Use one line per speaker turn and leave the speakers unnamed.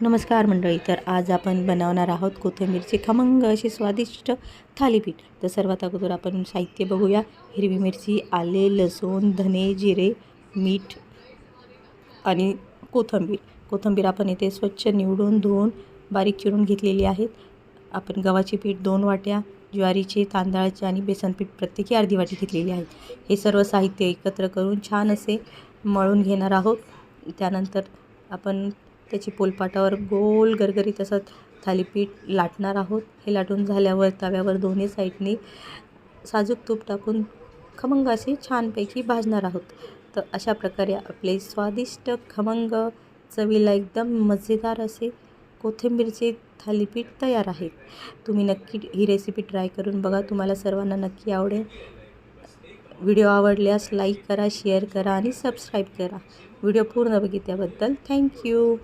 नमस्कार मंडळी. तर आज आपण बनवणार आहोत कोथिंबीरचे खमंग असे स्वादिष्ट थालीपीठ. तर सर्वात अगोदर आपण साहित्य बघूया. हिरवी मिरची, आले, लसूण, धने, जिरे, मीठ आणि कोथिंबीर आपण इथे स्वच्छ निवडून धुवून बारीक चिरून घेतलेली आहेत. आपण गव्हाचे पीठ 2 वाट्या, ज्वारीचे, तांदळाचे आणि बेसन पीठ प्रत्येकी अर्धी वाटी घेतलेली आहे. हे सर्व साहित्य एकत्र करून छान असे मळून घेणार आहोत. त्यानंतर आपण त्याची पोलपाटावर गोल गरगरीत असं थालीपीठ लाटणार आहोत. हे लाटून झाल्यावर तव्यावर दोन्ही साईडनी साजूक तूप टाकून खमंग असे छानपैकी भाजणार आहोत. तर अशा प्रकारे आपले स्वादिष्ट खमंग चवीला एकदम मजेदार असे कोथिंबीरचे थालीपीठ तयार आहेत. तुम्ही नक्की ही रेसिपी ट्राय करून बघा. तुम्हाला सर्वांना नक्की आवडेल. व्हिडिओ आवडल्यास लाईक करा, शेअर करा आणि सबस्क्राईब करा. व्हिडिओ पूर्ण बघितल्याबद्दल थँक्यू.